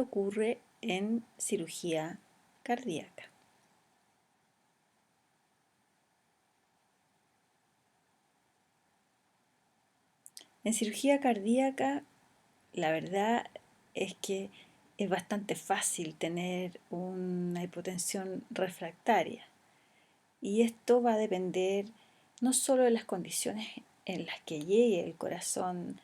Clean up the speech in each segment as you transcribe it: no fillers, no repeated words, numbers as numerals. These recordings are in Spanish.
ocurre en cirugía cardíaca. En cirugía cardíaca, la verdad es que es bastante fácil tener una hipotensión refractaria y esto va a depender no solo de las condiciones en las que llegue el corazón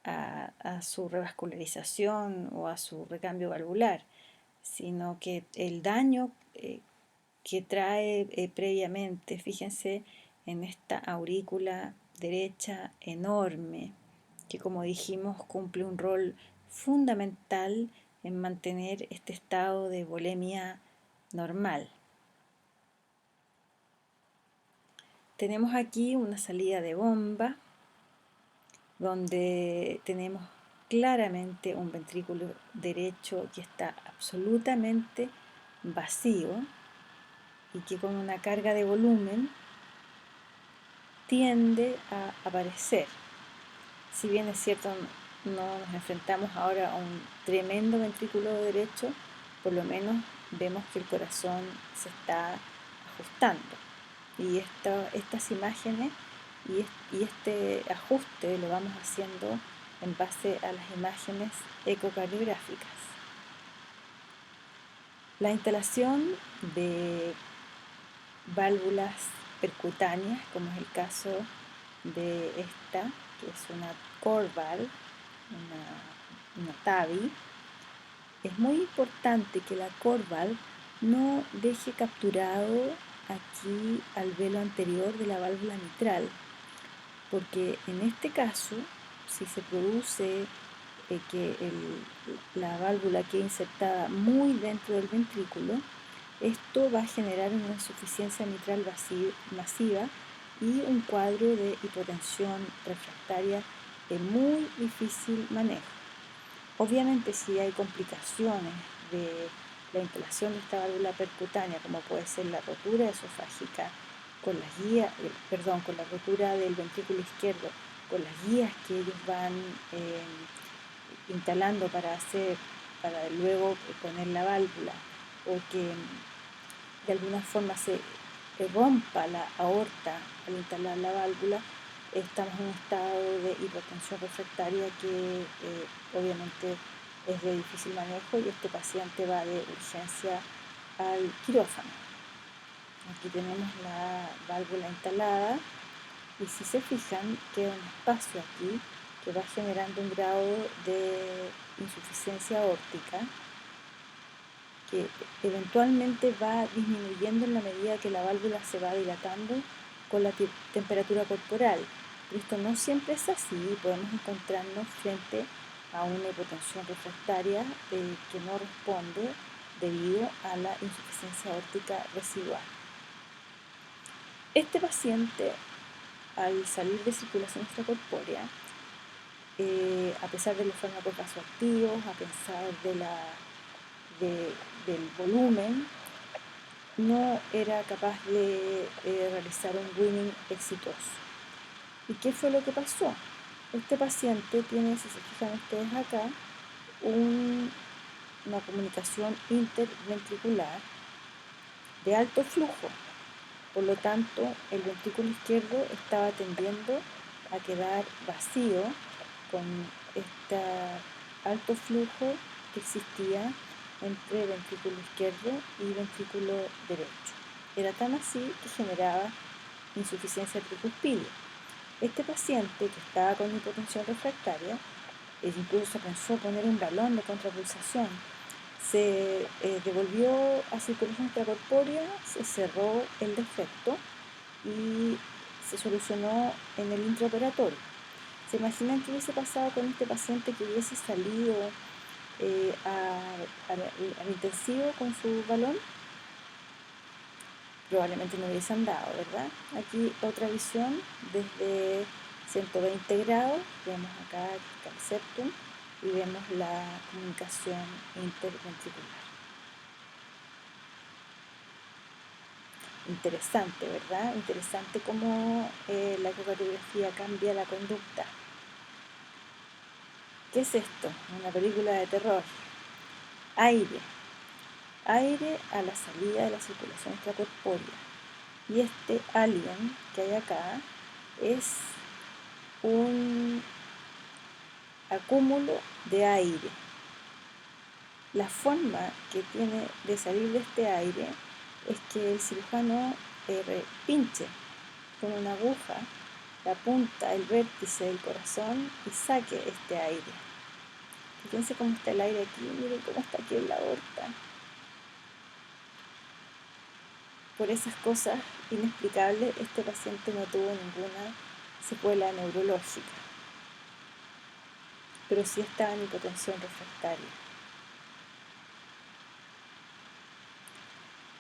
a su revascularización o a su recambio valvular, sino que el daño que trae previamente. Fíjense en esta aurícula derecha enorme, que como dijimos cumple un rol fundamental en mantener este estado de volemia normal. Tenemos aquí una salida de bomba donde tenemos claramente un ventrículo derecho que está absolutamente vacío y que con una carga de volumen tiende a aparecer. Si bien es cierto, no nos enfrentamos ahora a un tremendo ventrículo derecho, por lo menos vemos que el corazón se está ajustando. Y estas imágenes y este ajuste lo vamos haciendo en base a las imágenes ecocardiográficas. La instalación de válvulas percutáneas, como es el caso de esta, que es una CoreValve, una TAVI, es muy importante que la CoreValve no deje capturado aquí al velo anterior de la válvula mitral, porque en este caso, si se produce que la válvula quede insertada muy dentro del ventrículo, esto va a generar una insuficiencia mitral masiva y un cuadro de hipotensión refractaria de muy difícil manejo. Obviamente, si hay complicaciones de la instalación de esta válvula percutánea, como puede ser la rotura esofágica con con la rotura del ventrículo izquierdo, con las guías que ellos van instalando para luego poner la válvula, o que de alguna forma se rompa la aorta al instalar la válvula, estamos en un estado de hipotensión refractaria que obviamente es de difícil manejo y este paciente va de urgencia al quirófano. Aquí tenemos la válvula instalada y si se fijan queda un espacio aquí que va generando un grado de insuficiencia aórtica que eventualmente va disminuyendo en la medida que la válvula se va dilatando con la temperatura corporal. Pero esto no siempre es así, podemos encontrarnos frente a una hipotensión refractaria que no responde debido a la insuficiencia aórtica residual. Este paciente, al salir de circulación extracorpórea, a pesar de los fármacos vasoactivos, a pesar del volumen, no era capaz de realizar un weaning exitoso. ¿Y qué fue lo que pasó? Este paciente tiene, si se fijan ustedes acá, una comunicación interventricular de alto flujo. Por lo tanto, el ventrículo izquierdo estaba tendiendo a quedar vacío con este alto flujo que existía entre ventrículo izquierdo y ventrículo derecho. Era tan así que generaba insuficiencia tricuspidia. Este paciente que estaba con hipotensión refractaria, incluso se pensó poner un balón de contrapulsación, se devolvió a circulación extracorpórea, se cerró el defecto y se solucionó en el intraoperatorio. ¿Se imaginan qué hubiese pasado con este paciente que hubiese salido al intensivo con su balón? Probablemente no hubiesen dado, ¿verdad? Aquí otra visión desde 120 grados, vemos acá el septum y vemos la comunicación interventricular. Interesante, ¿verdad? Interesante cómo la ecocardiografía cambia la conducta. ¿Qué es esto? Una película de terror. aire, aire a la salida de la circulación extracorpórea. Y este alien que hay acá es un acúmulo de aire. La forma que tiene de salir de este aire es que el cirujano pinche con una aguja la punta, el vértice del corazón y saque este aire. Fíjense cómo está el aire aquí, miren cómo está aquí en la aorta. Por esas cosas inexplicables, este paciente no tuvo ninguna secuela neurológica, pero sí estaba en hipotensión refractaria.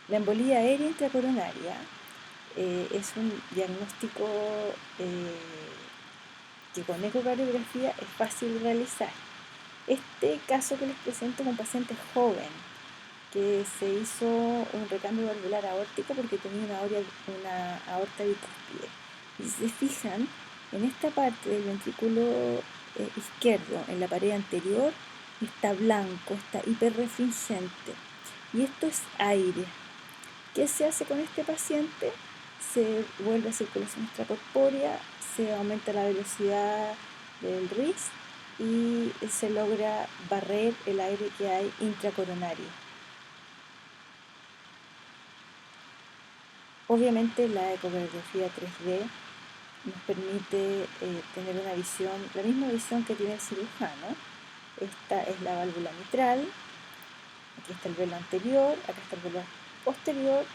La embolía aérea intracoronaria es un diagnóstico que con ecocardiografía es fácil de realizar. Este caso que les presento es un paciente joven que se hizo un recambio valvular aórtico porque tenía una aorta bicúspide. Y si se fijan, en esta parte del ventrículo izquierdo, en la pared anterior, está blanco, está hiperrefringente. Y esto es aire. ¿Qué se hace con este paciente? Se vuelve a circulación extracorpórea, se aumenta la velocidad del RIS y se logra barrer el aire que hay intracoronario. Obviamente la ecografía 3D nos permite tener una visión, la misma visión que tiene el cirujano. Esta es la válvula mitral, aquí está el velo anterior, acá está el velo posterior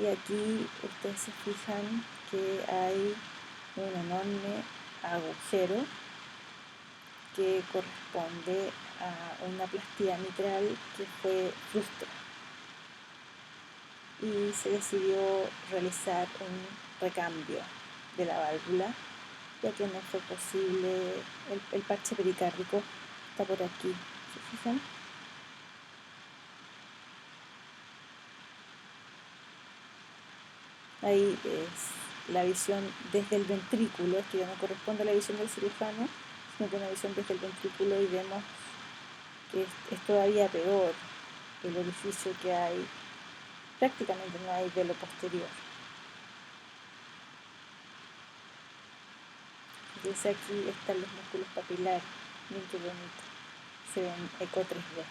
y aquí ustedes se fijan que hay un enorme agujero que corresponde a una plastía mitral que fue frustra. Y se decidió realizar un recambio de la válvula, ya que no fue posible, el parche pericárdico está por aquí, ¿se fijan? Ahí es la visión desde el ventrículo, esto ya no corresponde a la visión del cirujano, sino que una visión desde el ventrículo y vemos que es todavía peor el orificio que hay, prácticamente no hay velo posterior. Fíjense aquí están los músculos papilares, miren qué bonito, se ven eco 3D.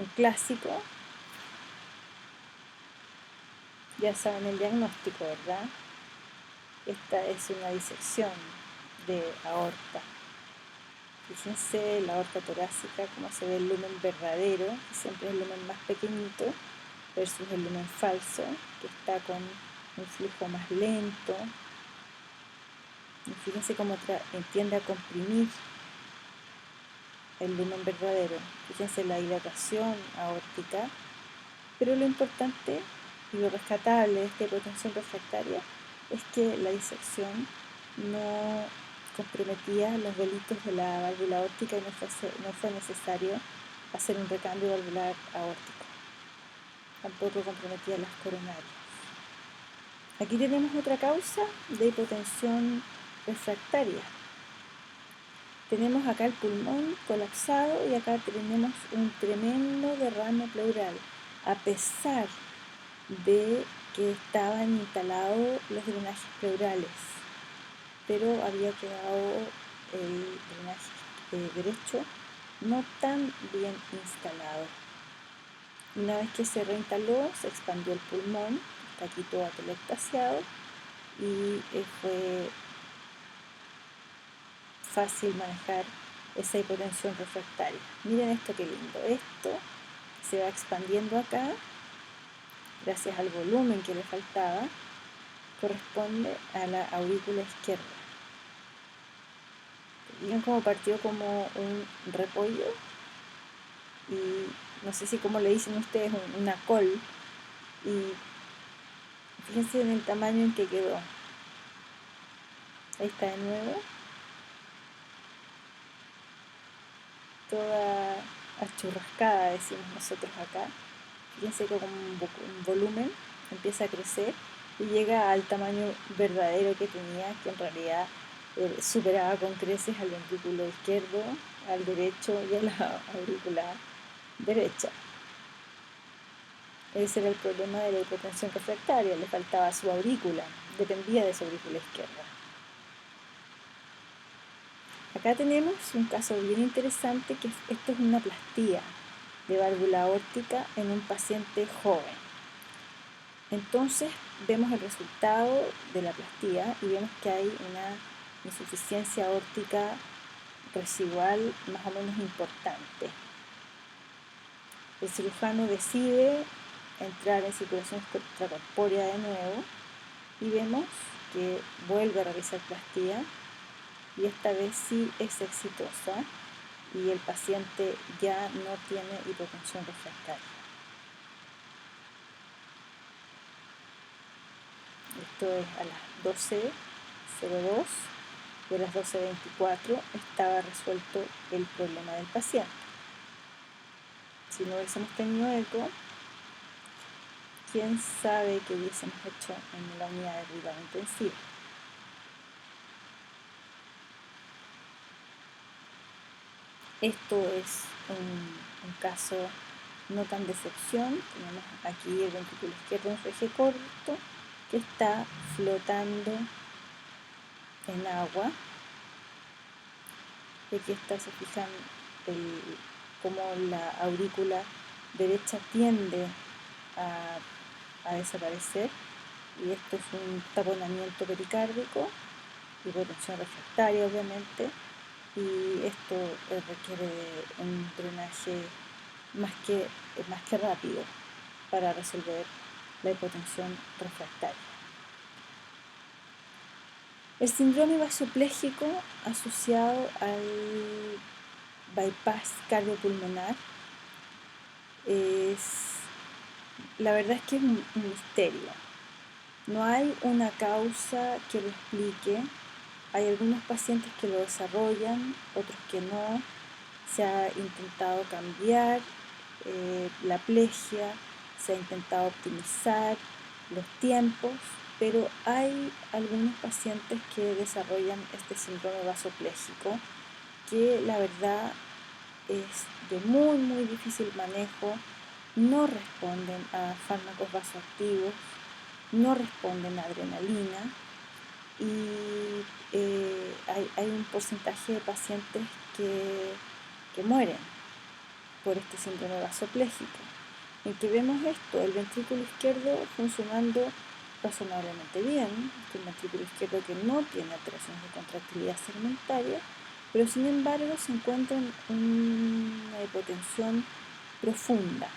Un clásico, ya saben el diagnóstico, ¿verdad? Esta es una disección de aorta. Fíjense la aorta torácica, cómo se ve el lumen verdadero, que siempre es el lumen más pequeñito, versus el lumen falso, que está con un flujo más lento. Y fíjense cómo tiende a comprimir el lumen verdadero. Fíjense la dilatación aórtica. Pero lo importante y lo rescatable de esta hipotensión refractaria es que la disección no comprometía los velitos de la válvula aórtica y no fue necesario hacer un recambio valvular aórtico. Tampoco comprometía las coronarias. Aquí tenemos otra causa de hipotensión refractaria. Tenemos acá el pulmón colapsado y acá tenemos un tremendo derrame pleural, a pesar de que estaban instalados los drenajes pleurales, pero había quedado el drenaje derecho no tan bien instalado. Una vez que se reinstaló, se expandió el pulmón, está aquí todo atelectasiado y fue fácil manejar esa hipotensión refractaria. Miren esto qué lindo, esto se va expandiendo acá gracias al volumen que le faltaba, corresponde a la aurícula izquierda. Miren cómo partió como un repollo y no sé si como le dicen ustedes una col, y fíjense en el tamaño en que quedó. Ahí está de nuevo, toda achurrascada decimos nosotros acá. Fíjense que como un volumen empieza a crecer y llega al tamaño verdadero que tenía, que en realidad superaba con creces al ventrículo izquierdo, al derecho y a la aurícula derecha. Ese era el problema de la hipotensión refractaria, le faltaba su aurícula, dependía de su aurícula izquierda. Acá tenemos un caso bien interesante, que esto es una plastía de válvula aórtica en un paciente joven. Entonces vemos el resultado de la plastía y vemos que hay una insuficiencia aórtica residual más o menos importante. El cirujano decide entrar en circulación extracorpórea de nuevo y vemos que vuelve a realizar plastía y esta vez sí es exitosa y el paciente ya no tiene hipotensión refractaria. Esto es a las 12:02 y a las 12:24 estaba resuelto el problema del paciente. Si no hubiésemos tenido eco, quién sabe qué hubiésemos hecho en la unidad de cuidado intensivo. Esto es un caso no tan de excepción. Tenemos aquí el ventrículo izquierdo en su eje corto que está flotando en agua. Y aquí está, se fijan, cómo la aurícula derecha tiende a desaparecer. Y esto es un taponamiento pericárdico, hipotensión refractaria obviamente, y esto requiere de un drenaje más que rápido para resolver la hipotensión refractaria. El síndrome vasopléjico asociado al bypass cardiopulmonar la verdad es que es un misterio. No hay una causa que lo explique. Hay algunos pacientes que lo desarrollan, otros que no. Se ha intentado cambiar la plegia, se ha intentado optimizar los tiempos, pero hay algunos pacientes que desarrollan este síndrome vasopléjico que la verdad es de muy difícil manejo, no responden a fármacos vasoactivos, no responden a adrenalina y hay un porcentaje de pacientes que mueren por este síndrome vasopléjico. En que vemos esto, el ventrículo izquierdo funcionando razonablemente bien, este es un ventrículo izquierdo que no tiene alteraciones de contractilidad segmentaria, pero sin embargo se encuentra en una hipotensión profunda.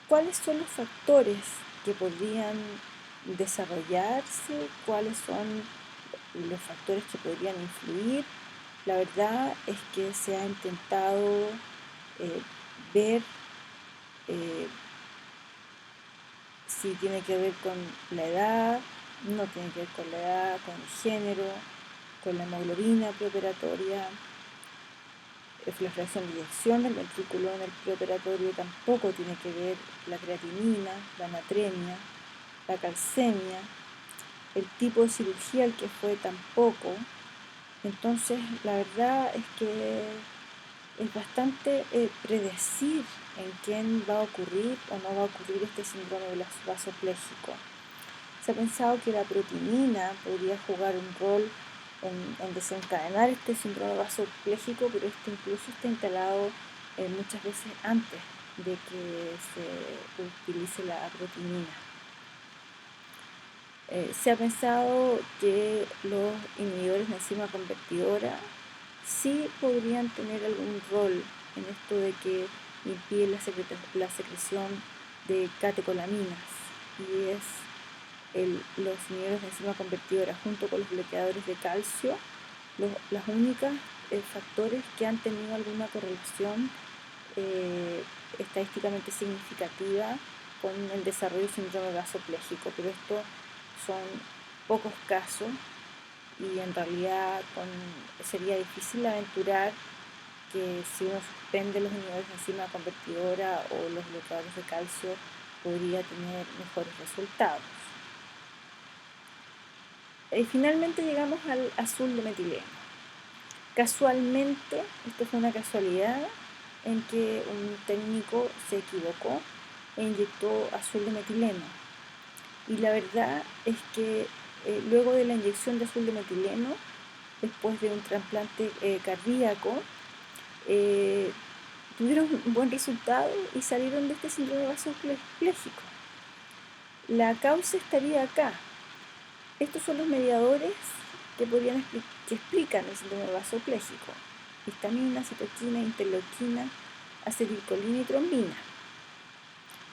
¿Cuáles son los factores que podrían desarrollarse? ¿Cuáles son los factores que podrían influir? La verdad es que se ha intentado ver si tiene que ver con la edad, no tiene que ver con la edad, con el género, con la hemoglobina preoperatoria, la fracción de eyección del ventrículo en el preoperatorio tampoco tiene que ver, la creatinina, la natremia, la calcemia, el tipo de cirugía al que fue tampoco. Entonces la verdad es que es bastante predecir en quién va a ocurrir o no va a ocurrir este síndrome vasopléjico. Se ha pensado que la proteinina podría jugar un rol en desencadenar este síndrome vasopléjico, pero esto incluso está instalado muchas veces antes de que se utilice la proteinina. Se ha pensado que los inhibidores de enzima convertidora sí podrían tener algún rol en esto de que impiden la secreción de catecolaminas, y es los inhibidores de enzima convertidora junto con los bloqueadores de calcio los únicos factores que han tenido alguna correlación estadísticamente significativa con el desarrollo del síndrome vasopléjico, pero esto son pocos casos y en realidad sería difícil aventurar que si uno suspende los inhibidores de enzima convertidora o los bloqueadores de calcio podría tener mejores resultados. Finalmente llegamos al azul de metileno. Casualmente, esto fue una casualidad en que un técnico se equivocó e inyectó azul de metileno. Y la verdad es que luego de la inyección de azul de metileno, después de un trasplante cardíaco, tuvieron un buen resultado y salieron de este síndrome vasopléjico. La causa estaría acá. Estos son los mediadores que explican el síndrome vasopléjico: histamina, citoquina, interleuquina, acetilcolina y trombina.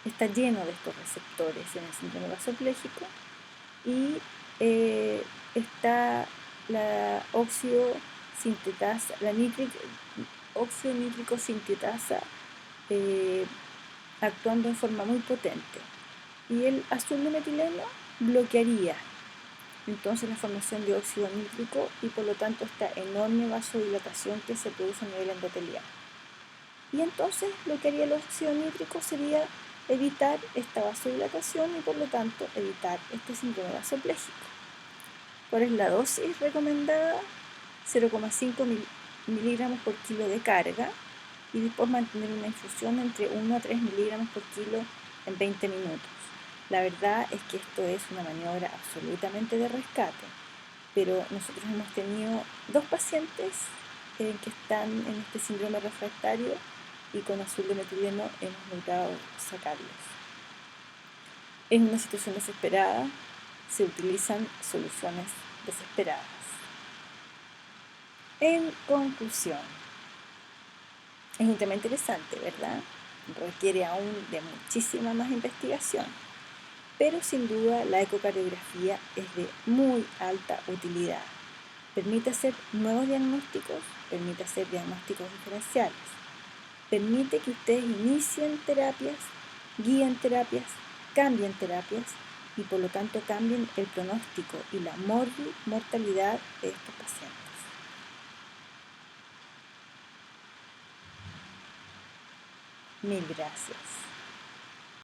Está lleno de estos receptores en el síndrome vasopléjico y está la óxido nítrico sintetasa actuando en forma muy potente. Y el azul de metileno bloquearía entonces la formación de óxido nítrico y por lo tanto esta enorme vasodilatación que se produce a nivel endotelial. Y entonces lo que haría el óxido nítrico sería evitar esta vasodilatación y por lo tanto evitar este síndrome vasopléjico. ¿Cuál es la dosis recomendada? 0,5 miligramos por kilo de carga y después mantener una infusión entre 1 a 3 miligramos por kilo en 20 minutos. La verdad es que esto es una maniobra absolutamente de rescate, pero nosotros hemos tenido 2 pacientes que están en este síndrome refractario y con azul de metileno hemos logrado sacarlos. En una situación desesperada se utilizan soluciones desesperadas. En conclusión, es un tema interesante, ¿verdad? Requiere aún de muchísima más investigación, pero sin duda la ecocardiografía es de muy alta utilidad. Permite hacer nuevos diagnósticos, permite hacer diagnósticos diferenciales, permite que ustedes inicien terapias, guíen terapias, cambien terapias y por lo tanto cambien el pronóstico y la mortalidad de estos pacientes. Mil gracias.